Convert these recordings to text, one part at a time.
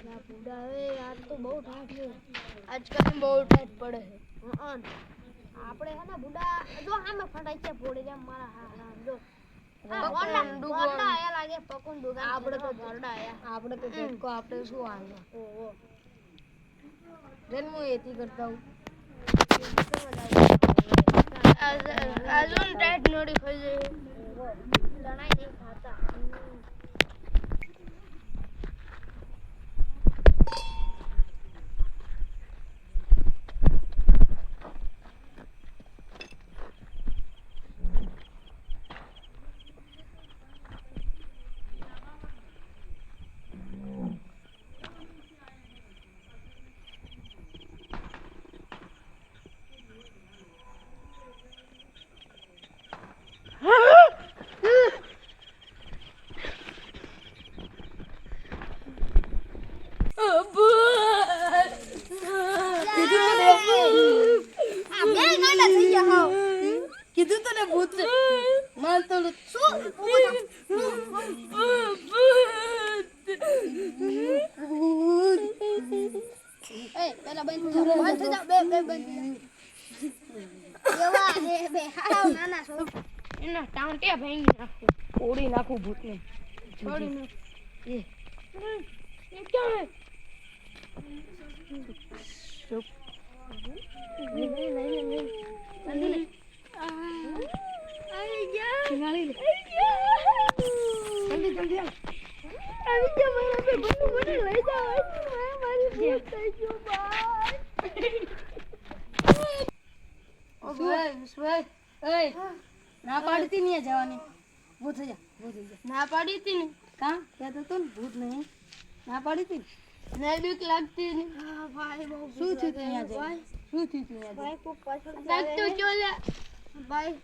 ના બુડા હવે યાર તો બહુ ઠાઠ છે આજકાલ બહુ ઠાઠ પડે છે આપણે હે ને બુડા જો આમે ફટાઈ છે ફોડી દે મારા હા જો આયા લાગે પકુન દુકાન આપણે તો ભરડા આયા આપણે તો ઝટકો આપણે શું આયા ઓહો જન્મો એથી કરતા હું આજુન ટાઈટ નોડી ખોઈ જાય લણાઈ નહીં ખાતા કીધું તને ભૂત માનતો શું એ પેલા બંધ થઈ જાવ બે બંધ એવા બે હાવ નાના છો એના ટાંટે ભાંગી નાખું ઓડી નાખું ભૂતને છોડી નાખ એ ક્યાં ના પાડતી નહીં જવાની ભૂત થઈ જા ના પાડી હતી ને કા કહેતો તો ને ભૂત નહીં ના પાડી હતી ને બીક લાગતી ને હા ભાઈ બહુ શું થયું ત્યાં ભાઈ શું થયું ત્યાં ભાઈ કોક પાછળ લાગતો ચોલે ભાઈ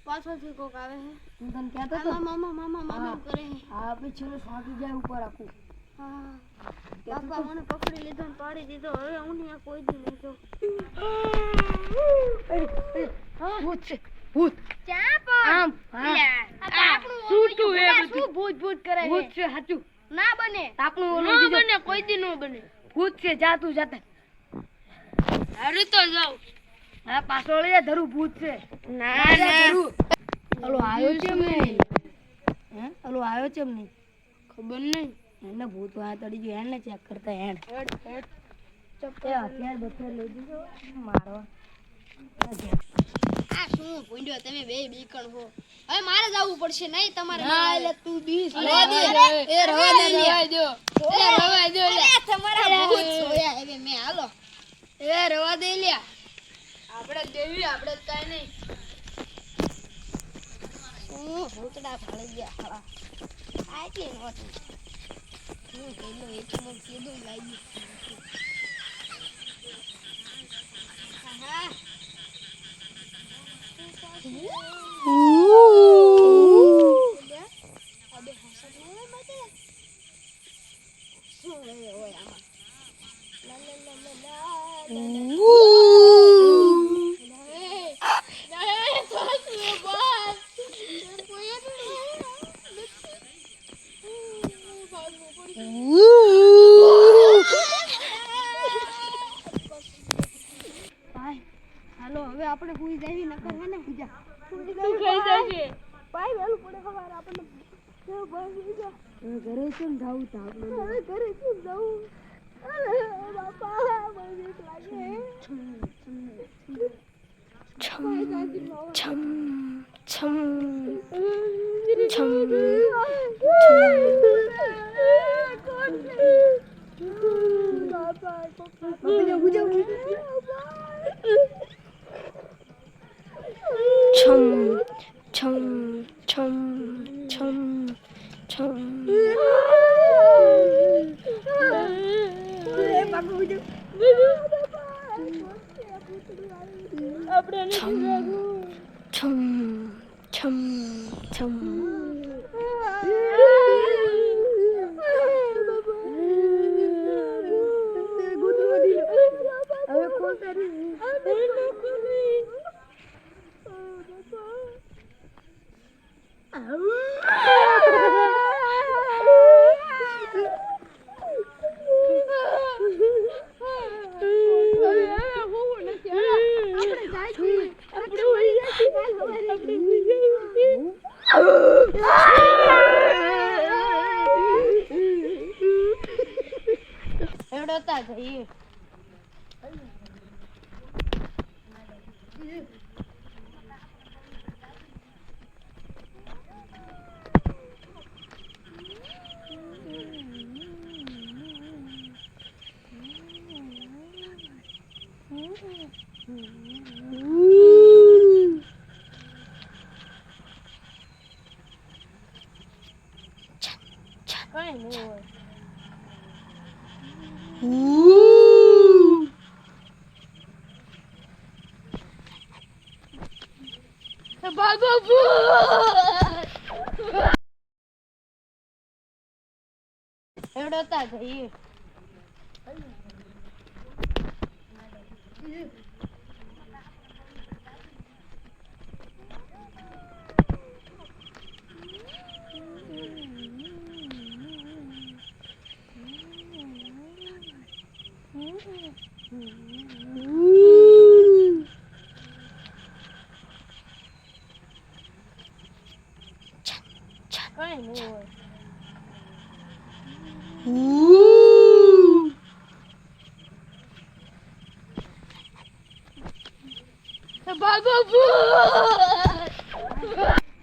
પાછળથી કોક આવે છે હું તને કહેતો તો મામા કરે હા પીછે સાકી જાય ઉપર આખું હા બાપા મને પકડી લીધો ને પાડી દીધો હવે હું ને કોઈ દી નહીં જો ભૂત છે ભૂત ચાપ આમ આપણું છૂટું હે બધું ભૂત કરે ભૂત છે સાચું ના બને આપણું ઓલો ન બને કોઈ દી ન બને ભૂત છે જા તું જાતા અરે તો જાવ હા પાછો લે ધરું ભૂત છે ના ધરું ઓલો આયો છે નહીં હે ઓલો આયો છે નહીં ખબર નહીં એને ભૂત આ તડી ગયો એને ચેક કરતા હેડ ચપ એ હથિયાર બથિયાર લઈ દીધો મારવા આ શું ભૂંડ્યો તમે બે બીકણ હો હવે મારે જવું પડશે નહીં તમારે ના એટલે તું બીસ રવા દે એ રવા દે લે તમારા ભૂત સોયા હવે મે હાલો એ રવા દે લ્યા આપણે દેવી આપણે કાઈ નહીં ભૂતડા ફાળી ગયા હાલા આ કે નહોતું હું પેલો એકમાં કીધું લાગી હા અબે હસત નહી મતે શું ઓય આમાં લા લા લા હાલો હવે આપણે પૂરી જાવી નકર હે ને બીજા પૂરી ખાઈ જાશે ભાઈ વેલું પડે ખબર આપણને ભાઈ જા ઘરે કેમ જાવું તા આપણે ઘરે કેમ જાવું અરે બાપા મને લાગે છમ છમ છમ છમ કોણ બાપા બાપા ગુજો છમ છમ છમ છમ છમ છમ છમ છમ હવે કોણ હેડોતા જઈએ. કઈ નહીં હોય. ભાગો હેડોતા જઈએ. કઈ નહીં હોય. ભાગો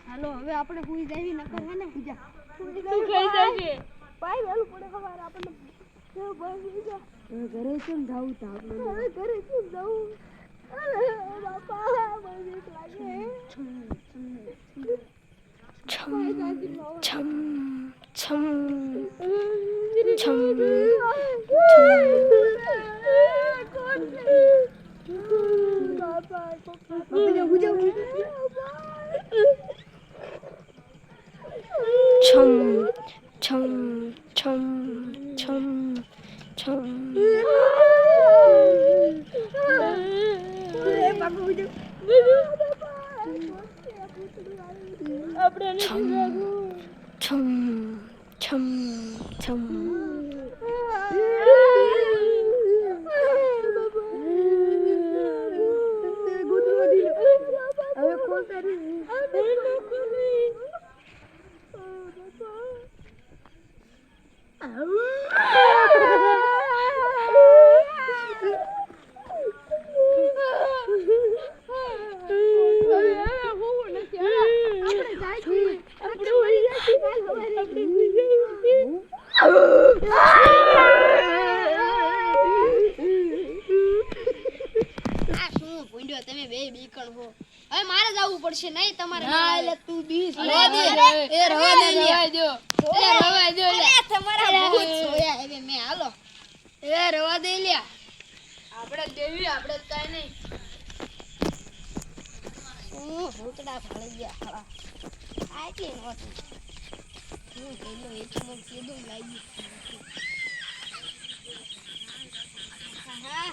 હાલો હવે આપણે પૂરી જાય ન કરે ને બીજા તું ખાઈ જાય ભાઈ વેલું પડે ખબર આપણને ઘરે કેમ જાવું તા આપણે ઘરે કેમ જાવું અરે બાપા મને બીક લાગે છમ છમ છમ છમ બાપા છમ છમ છમ છમ છમ છમ છમ છમ તમે બે બીકણ હો હવે મારે જવું પડશે નહીં તમારે ના એટલે તું બીસ એ રવા દો તમારા ભૂત સોયા હવે મે હાલો એ રવા દે લ્યા આપણે દેવી આપણે કાઈ નહીં ભૂતડા ફાળી ગયા હાલા આટલી નહોતું હું પેલો એકમાં કીધું લાગી હા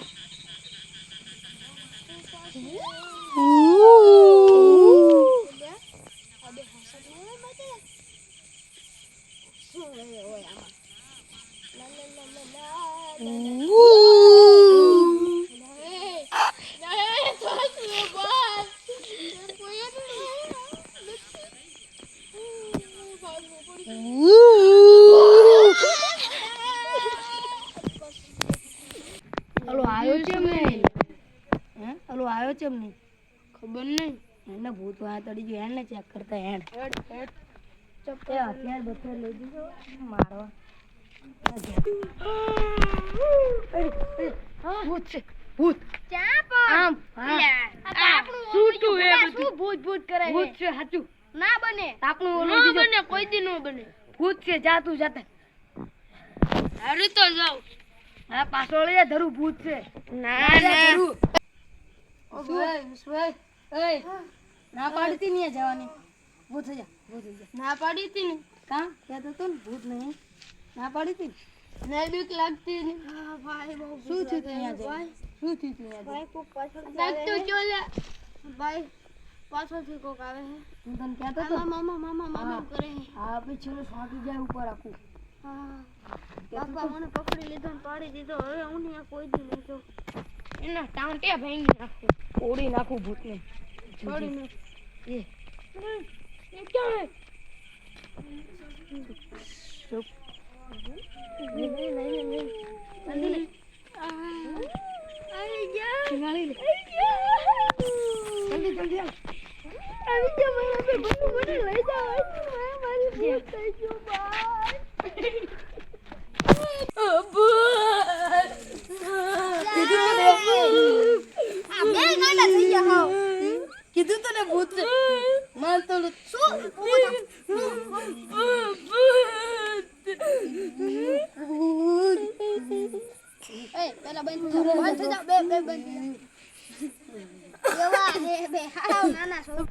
ખબર નહીં એને ભૂત વાત અડી ગયો એને ચેક કરતા હેડ હથિયાર બથિયાર લઈ દીધો મારવા ભૂત છે ભૂત આમ છૂટું હે બધું ભૂત ભૂત કરે ભૂત છે સાચું ના બને આપણું ઓલું ન બને કોઈ દી ન બને ભૂત છે જા તું જાતે હારું તો જાવ હા પાછો લઈ ધરું ભૂત છે ના ધરું ઓ ભાઈ એ ના પાડતી નહીં જવાની ભૂત થઈ જા ના પાડી હતી ને કાં કહેતો તો ને ભૂત નહીં ના પાડી હતી ને બીક લાગતી ને હા ભાઈ બહુ શું થયું ત્યાં ભાઈ શું થયું ત્યાં ભાઈ કોક પાછળ લાગતો ચોલે ભાઈ પાછળથી કોક આવે છે હું તને કહેતો તો મામા કરે હા પીછે ફાટી જાય ઉપર આખું હા બાપા મને પકડી લીધો ને પાડી દીધો હવે હું ને કોઈ દી નહીં જો એના ટાંટે ભાંગી નાખું ઓડી નાખું ભૂતને છોડી નાખ એ ક્યાં હે ચૂપ નહીં પેલા બંધ થઈ જાવ બે બંધ એવા હે બે હાવ નાના છો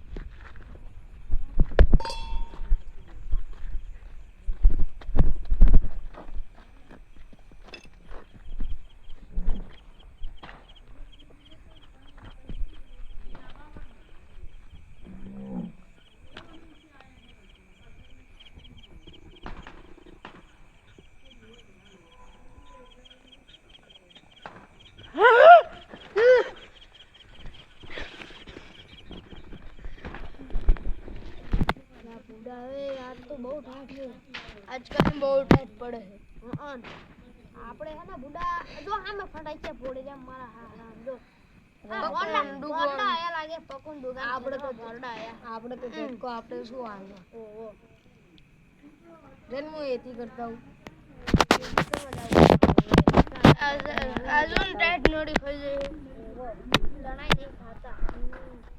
आज तो बहुत ठाट है आजकल बहुत ठाट पड़े है આપણે હે ને બુડા જો આમે ફટાઈ છે ફોડે જેમ મારા હા જો ગોંડા આયા લાગે પકુન દુગા આપણે તો ગોંડા આયા આપણે તો ટેકો આપણે શું આનો ઓહો જન્મો એથી કરતા હું આજુન ટાઈટ નોડી ખાઈ જાય લણાઈ નહીં ખાતા